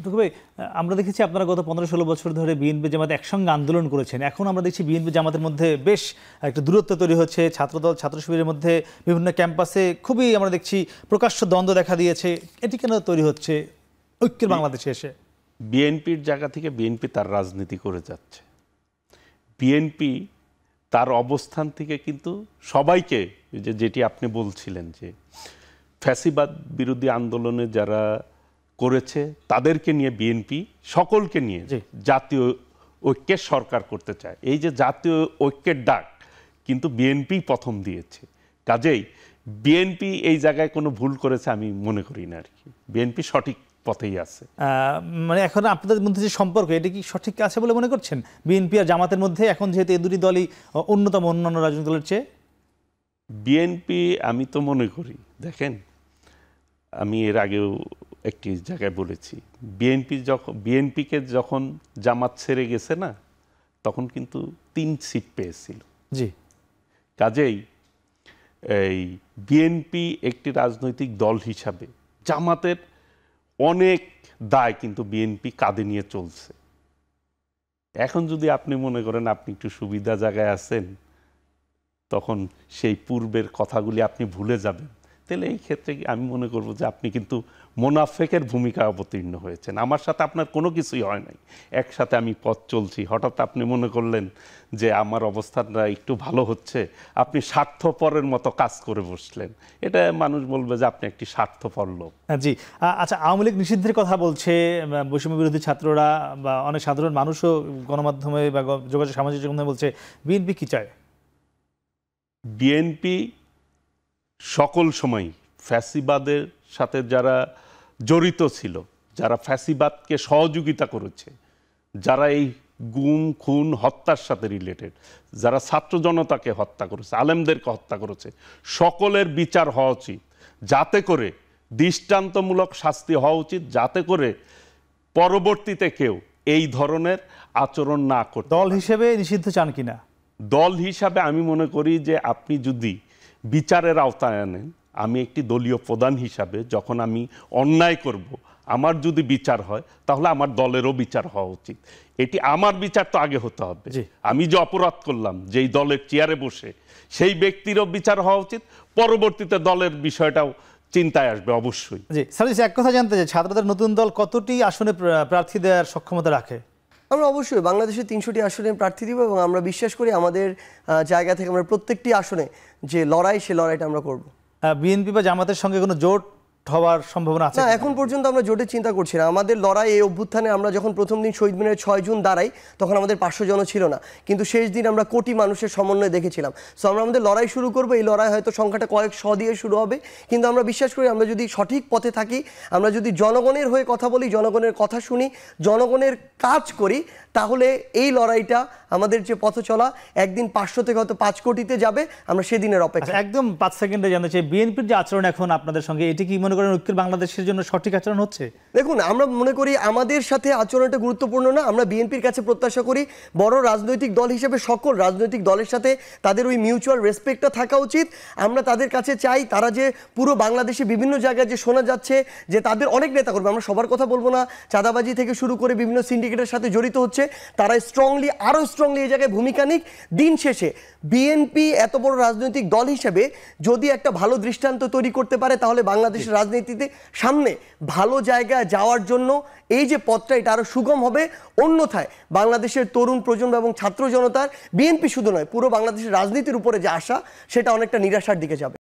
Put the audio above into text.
টুকু ভাই, আমরা দেখেছি আপনারা গত 15-16 বছর ধরে বিএনপি জামাত একসঙ্গে আন্দোলন করেছেন। এখন আমরা দেখছি বিএনপি জামাতের মধ্যে বেশ একটা দূরত্ব তৈরি হচ্ছে। ছাত্রদল ছাত্র শিবিরের মধ্যে বিভিন্ন ক্যাম্পাসে খুবই আমরা দেখছি প্রকাশ্য দ্বন্দ্ব দেখা দিয়েছে। এটি কেন তৈরি হচ্ছে ঐক্যের বাংলাদেশে এসে? বিএনপির জায়গা থেকে বিএনপি তার রাজনীতি করে যাচ্ছে। বিএনপি তার অবস্থান থেকে কিন্তু সবাইকে, যেটি আপনি বলছিলেন যে ফ্যাসিবাদ বিরোধী আন্দোলনে যারা করেছে তাদেরকে নিয়ে বিএনপি সকলকে নিয়ে জাতীয় ঐক্যের সরকার করতে চায়। এই যে জাতীয় ঐক্যের ডাক কিন্তু বিএনপি প্রথম দিয়েছে। কাজেই বিএনপি এই জায়গায় কোনো ভুল করেছে আমি মনে করি না আর কি। বিএনপি সঠিক পথেই আছে। মানে এখন আপনাদের মধ্যে যে সম্পর্ক, এটা কি সঠিক আছে বলে মনে করছেন বিএনপি আর জামাতের মধ্যে? এখন যেহেতু এই দুটি দলই অন্যতম অন্যান্য রাজনৈতিক দলের চেয়ে, বিএনপি আমি তো মনে করি, দেখেন আমি এর আগেও একটি জায়গায় বলেছি, বিএনপিকে যখন জামাত ছেড়ে গেছে না, তখন কিন্তু 3 সিট পেয়েছিল। জি, কাজেই এই বিএনপি একটি রাজনৈতিক দল হিসাবে জামাতের অনেক দায় কিন্তু বিএনপি কাঁধে নিয়ে চলছে। এখন যদি আপনি মনে করেন আপনি একটু সুবিধা জায়গায় আছেন, তখন সেই পূর্বের কথাগুলি আপনি ভুলে যাবেন, তাহলে এই ক্ষেত্রে আমি মনে করব যে আপনি কিন্তু মোনাফেকের ভূমিকা অবতীর্ণ হয়েছেন। আমার সাথে আপনার কোনো কিছুই হয় নাই, একসাথে আমি পথ চলছি, হঠাৎ আপনি মনে করলেন যে আমার অবস্থানটা একটু ভালো হচ্ছে, আপনি স্বার্থপরের মতো কাজ করে বসলেন। এটা মানুষ বলবে যে আপনি একটি স্বার্থপর লোক। জি। আচ্ছা, আওয়ামী লীগ নিষিদ্ধের কথা বলছে বৈষম্য বিরোধী ছাত্ররা বা অনেক সাধারণ মানুষও গণমাধ্যমে বা যোগাযোগ সামাজিক মাধ্যমে বলছে। বিএনপি কি চায়? বিএনপি সকল সময় ফ্যাসিবাদের সাথে যারা জড়িত ছিল, যারা ফ্যাসিবাদকে সহযোগিতা করেছে, যারা এই গুম খুন হত্যার সাথে রিলেটেড, যারা ছাত্র জনতাকে হত্যা করেছে, আলেমদেরকে হত্যা করেছে, সকলের বিচার হওয়া উচিত, যাতে করে দৃষ্টান্তমূলক শাস্তি হওয়া উচিত, যাতে করে পরবর্তীতে কেউ এই ধরনের আচরণ না করে। দল হিসেবে নিষিদ্ধ চান কিনা? দল হিসাবে আমি মনে করি যে আপনি যদি বিচারের আওতায় আনেন, আমি একটি দলীয় প্রধান হিসাবে যখন আমি অন্যায় করব, আমার যদি বিচার হয় তাহলে আমার দলেরও বিচার হওয়া উচিত। এটি আমার বিচার তো আগে হতে হবে। আমি যে অপরাধ করলাম, যেই দলের চেয়ারে বসে, সেই ব্যক্তিরও বিচার হওয়া উচিত, পরবর্তীতে দলের বিষয়টাও চিন্তায় আসবে অবশ্যই। জি সালিস, এক কথা জানতে চাই, ছাত্রদের নতুন দল কতটি আসনে প্রার্থী দেওয়ার সক্ষমতা রাখে? আমরা অবশ্যই বাংলাদেশে 300টি আসনে প্রার্থী দিব এবং আমরা বিশ্বাস করি আমাদের জায়গা থেকে আমরা প্রত্যেকটি আসনে যে লড়াই, সে লড়াইটা আমরা করব। বিএনপি বা জামাতের সঙ্গে কোনো জোট হওয়ার সম্ভাবনা আছে না? এখন পর্যন্ত আমরা জোটের চিন্তা করছি না। আমাদের লড়াই এই অভ্যুত্থানে আমরা যখন প্রথম দিন শহীদ মিনারে 6 জুন দাঁড়াই, তখন আমাদের 500 জন ছিল না, কিন্তু শেষ দিন আমরা কোটি মানুষের সমন্বয় দেখেছিলাম। সো আমরা আমাদের লড়াই শুরু করবো। এই লড়াই হয়তো সংখ্যাটা কয়েক শ দিয়ে শুরু হবে, কিন্তু আমরা বিশ্বাস করি আমরা যদি সঠিক পথে থাকি, আমরা যদি জনগণের হয়ে কথা বলি, জনগণের কথা শুনি, জনগণের কাজ করি, তাহলে এই লড়াইটা আমাদের যে পথ চলা একদিন 500 থেকে হয়তো 5 কোটিতে যাবে। আমরা সেদিনের অপেক্ষা। একদম 5 সেকেন্ডে জানতে চাই, বিএনপির যে আচরণ এখন আপনাদের সঙ্গে, এটি কি মনে করেন ঐক্যের বাংলাদেশের জন্য সঠিক আচরণ হচ্ছে? দেখুন, আমরা মনে করি আমাদের সাথে আচরণটা গুরুত্বপূর্ণ না। আমরা বিএনপির কাছে প্রত্যাশা করি বড় রাজনৈতিক দল হিসেবে সকল রাজনৈতিক দলের সাথে তাদের ওই মিউচুয়াল রেসপেক্টটা থাকা উচিত। আমরা তাদের কাছে চাই, তারা যে পুরো বাংলাদেশে বিভিন্ন জায়গায় যে শোনা যাচ্ছে যে তাদের অনেক নেতা করবে, আমরা সবার কথা বলবো না, চাঁদাবাজি থেকে শুরু করে বিভিন্ন সিন্ডিকেটের সাথে জড়িত হচ্ছে, তারা স্ট্রংলি, আরও স্ট্রংলি এই জায়গায় ভূমিকা নিক। দিন শেষে বিএনপি এত বড় রাজনৈতিক দল হিসেবে যদি একটা ভালো দৃষ্টান্ত তৈরি করতে পারে, তাহলে বাংলাদেশের রাজনীতিতে সামনে ভালো জায়গায় যাওয়ার জন্য এই যে পথটা, এটা আরও সুগম হবে। অন্যথায় বাংলাদেশের তরুণ প্রজন্ম এবং ছাত্র জনতার, বিএনপি শুধু নয়, পুরো বাংলাদেশের রাজনীতির উপরে যে আশা, সেটা অনেকটা নিরাশার দিকে যাবে।